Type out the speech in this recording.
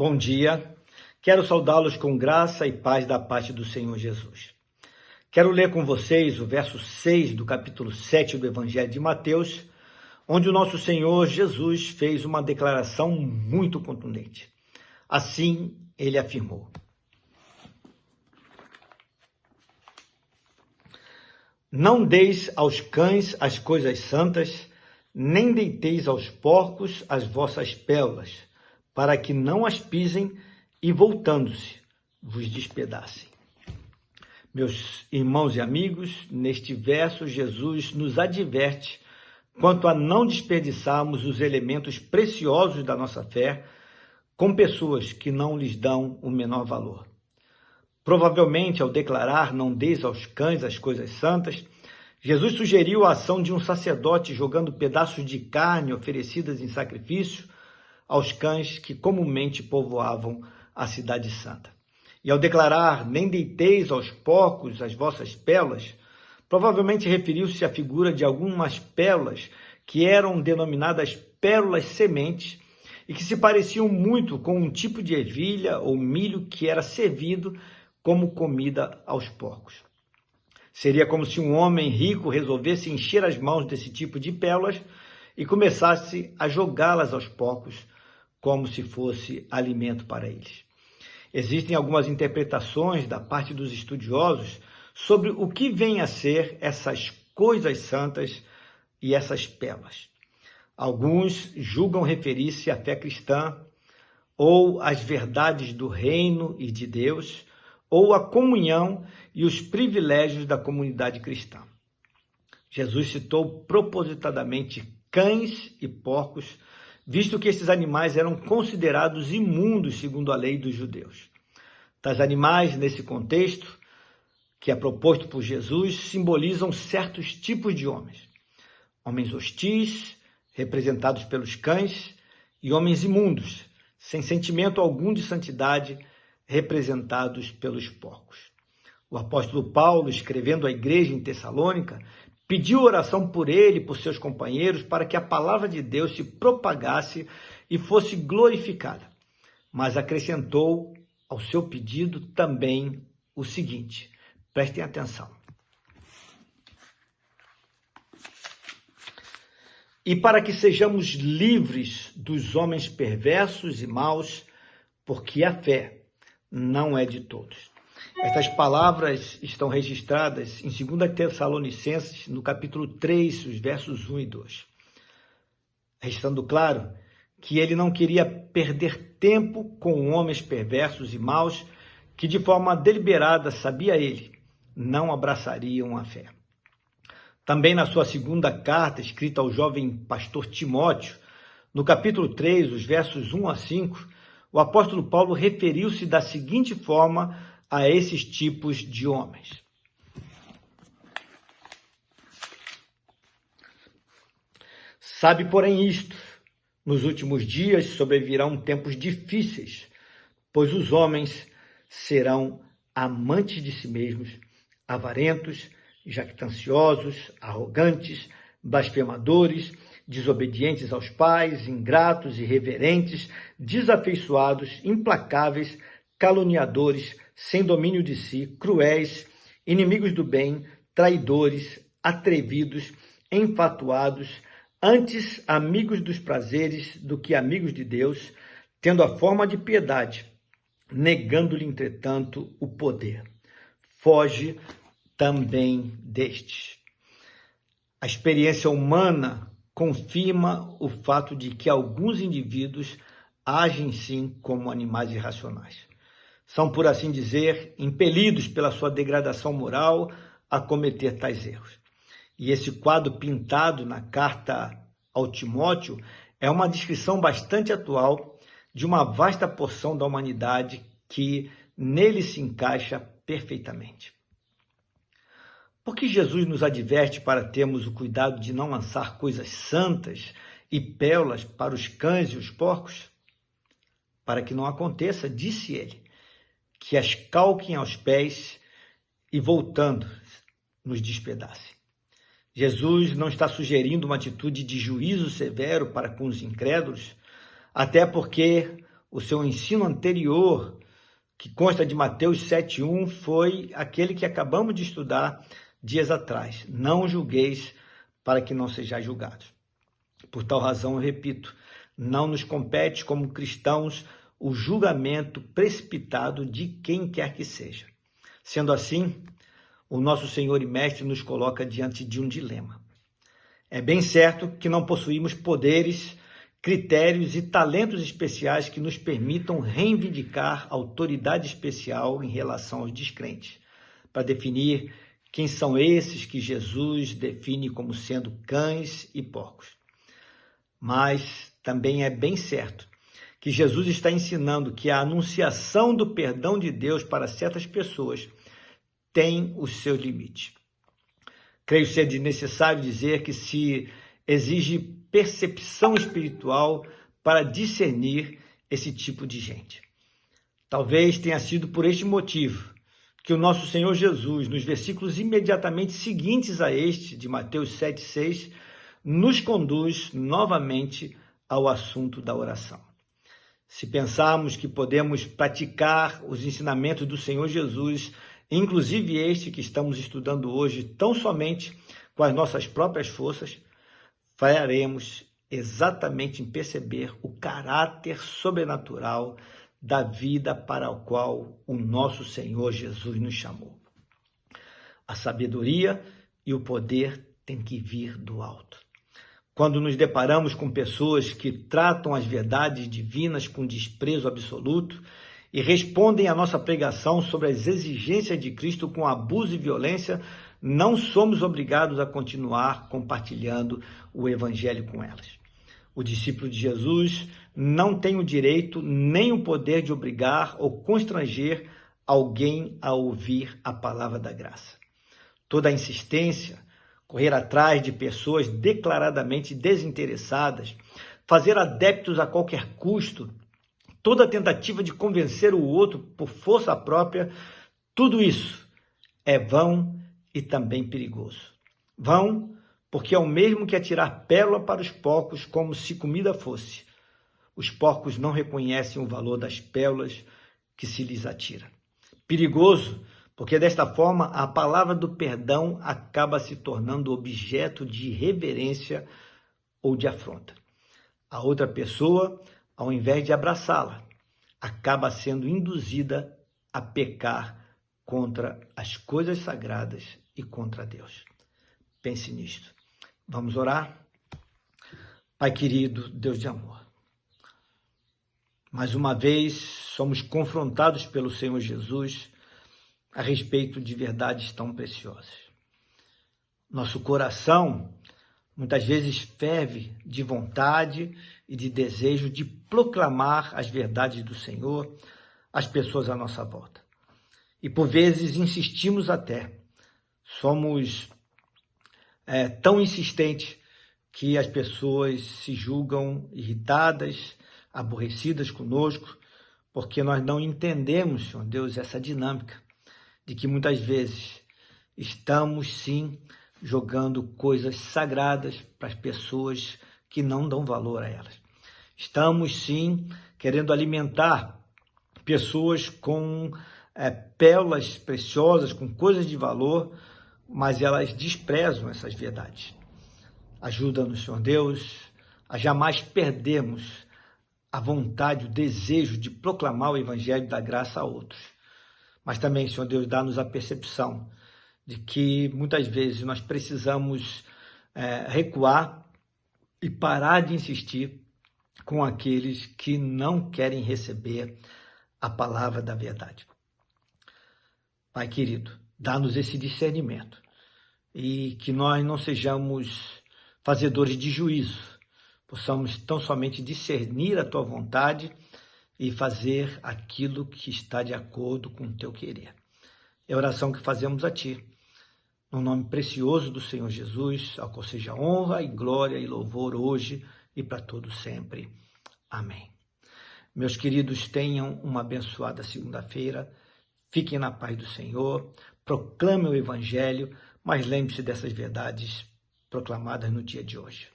Bom dia, quero saudá-los com graça e paz da parte do Senhor Jesus. Quero ler com vocês o verso 6 do capítulo 7 do Evangelho de Mateus, onde o nosso Senhor Jesus fez uma declaração muito contundente. Assim, ele afirmou: Não deis aos cães as coisas santas, nem deiteis aos porcos as vossas pérolas, para que não as pisem e, voltando-se, vos despedacem. Meus irmãos e amigos, neste verso, Jesus nos adverte quanto a não desperdiçarmos os elementos preciosos da nossa fé com pessoas que não lhes dão o menor valor. Provavelmente, ao declarar não deis aos cães as coisas santas, Jesus sugeriu a ação de um sacerdote jogando pedaços de carne oferecidas em sacrifício aos cães que comumente povoavam a cidade santa. E ao declarar nem deiteis aos porcos as vossas pérolas, provavelmente referiu-se à figura de algumas pérolas que eram denominadas pérolas sementes e que se pareciam muito com um tipo de ervilha ou milho que era servido como comida aos porcos. Seria como se um homem rico resolvesse encher as mãos desse tipo de pérolas e começasse a jogá-las aos porcos como se fosse alimento para eles. Existem algumas interpretações da parte dos estudiosos sobre o que vêm a ser essas coisas santas e essas pérolas. Alguns julgam referir-se à fé cristã, ou às verdades do reino e de Deus, ou à comunhão e os privilégios da comunidade cristã. Jesus citou propositadamente cães e porcos, visto que esses animais eram considerados imundos segundo a lei dos judeus. Tais animais, nesse contexto, que é proposto por Jesus, simbolizam certos tipos de homens. Homens hostis, representados pelos cães, e homens imundos, sem sentimento algum de santidade, representados pelos porcos. O apóstolo Paulo, escrevendo à igreja em Tessalônica, pediu oração por ele e por seus companheiros para que a palavra de Deus se propagasse e fosse glorificada. Mas acrescentou ao seu pedido também o seguinte: prestem atenção. E para que sejamos livres dos homens perversos e maus, porque a fé não é de todos. Estas palavras estão registradas em 2 Tessalonicenses, no capítulo 3, os versos 1 e 2. Restando claro que ele não queria perder tempo com homens perversos e maus que, de forma deliberada, sabia ele, não abraçariam a fé. Também na sua segunda carta, escrita ao jovem pastor Timóteo, no capítulo 3, os versos 1 a 5, o apóstolo Paulo referiu-se da seguinte forma a esses tipos de homens. Sabe, porém, isto: nos últimos dias sobrevirão tempos difíceis, pois os homens serão amantes de si mesmos, avarentos, jactanciosos, arrogantes, blasfemadores, desobedientes aos pais, ingratos, irreverentes, desafeiçoados, implacáveis, caluniadores, sem domínio de si, cruéis, inimigos do bem, traidores, atrevidos, enfatuados, antes amigos dos prazeres do que amigos de Deus, tendo a forma de piedade, negando-lhe, entretanto, o poder. Foge também destes. A experiência humana confirma o fato de que alguns indivíduos agem sim como animais irracionais. São, por assim dizer, impelidos pela sua degradação moral a cometer tais erros. E esse quadro pintado na carta ao Timóteo é uma descrição bastante atual de uma vasta porção da humanidade que nele se encaixa perfeitamente. Por que Jesus nos adverte para termos o cuidado de não lançar coisas santas e pérolas para os cães e os porcos? Para que não aconteça, disse ele, que as calquem aos pés e, voltando, nos despedacem. Jesus não está sugerindo uma atitude de juízo severo para com os incrédulos, até porque o seu ensino anterior, que consta de Mateus 7:1, foi aquele que acabamos de estudar dias atrás. Não julgueis para que não sejais julgados. Por tal razão, eu repito, não nos compete como cristãos o julgamento precipitado de quem quer que seja. Sendo assim, o nosso Senhor e Mestre nos coloca diante de um dilema. É bem certo que não possuímos poderes, critérios e talentos especiais que nos permitam reivindicar autoridade especial em relação aos descrentes, para definir quem são esses que Jesus define como sendo cães e porcos. Mas também é bem certo que Jesus está ensinando que a anunciação do perdão de Deus para certas pessoas tem os seus limites. Creio ser necessário dizer que se exige percepção espiritual para discernir esse tipo de gente. Talvez tenha sido por este motivo que o nosso Senhor Jesus, nos versículos imediatamente seguintes a este, de Mateus 7:6, nos conduz novamente ao assunto da oração. Se pensarmos que podemos praticar os ensinamentos do Senhor Jesus, inclusive este que estamos estudando hoje, tão somente com as nossas próprias forças, falharemos exatamente em perceber o caráter sobrenatural da vida para o qual o nosso Senhor Jesus nos chamou. A sabedoria e o poder têm que vir do alto. Quando nos deparamos com pessoas que tratam as verdades divinas com desprezo absoluto e respondem à nossa pregação sobre as exigências de Cristo com abuso e violência, não somos obrigados a continuar compartilhando o Evangelho com elas. O discípulo de Jesus não tem o direito nem o poder de obrigar ou constranger alguém a ouvir a palavra da graça. Toda a insistência, correr atrás de pessoas declaradamente desinteressadas, fazer adeptos a qualquer custo, toda tentativa de convencer o outro por força própria, tudo isso é vão e também perigoso. Vão, porque é o mesmo que atirar pérola para os porcos como se comida fosse. Os porcos não reconhecem o valor das pérolas que se lhes atira. Perigoso, porque desta forma a palavra do perdão acaba se tornando objeto de reverência ou de afronta. A outra pessoa, ao invés de abraçá-la, acaba sendo induzida a pecar contra as coisas sagradas e contra Deus. Pense nisto. Vamos orar? Pai querido, Deus de amor, mais uma vez somos confrontados pelo Senhor Jesus a respeito de verdades tão preciosas. Nosso coração muitas vezes ferve de vontade e de desejo de proclamar as verdades do Senhor às pessoas à nossa volta. E por vezes insistimos até. Somos tão insistentes que as pessoas se julgam irritadas, aborrecidas conosco, porque nós não entendemos, Senhor Deus, essa dinâmica de que muitas vezes estamos, sim, jogando coisas sagradas para as pessoas que não dão valor a elas. Estamos, sim, querendo alimentar pessoas com pérolas preciosas, com coisas de valor, mas elas desprezam essas verdades. Ajuda-nos, Senhor Deus, a jamais perdermos a vontade, o desejo de proclamar o Evangelho da graça a outros. Mas também, Senhor Deus, dá-nos a percepção de que muitas vezes nós precisamos recuar e parar de insistir com aqueles que não querem receber a palavra da verdade. Pai querido, dá-nos esse discernimento e que nós não sejamos fazedores de juízo, possamos tão somente discernir a tua vontade e fazer aquilo que está de acordo com o teu querer. É a oração que fazemos a ti, no nome precioso do Senhor Jesus, ao qual seja honra e glória e louvor hoje e para todos sempre. Amém. Meus queridos, tenham uma abençoada segunda-feira. Fiquem na paz do Senhor, proclamem o Evangelho, mas lembre-se dessas verdades proclamadas no dia de hoje.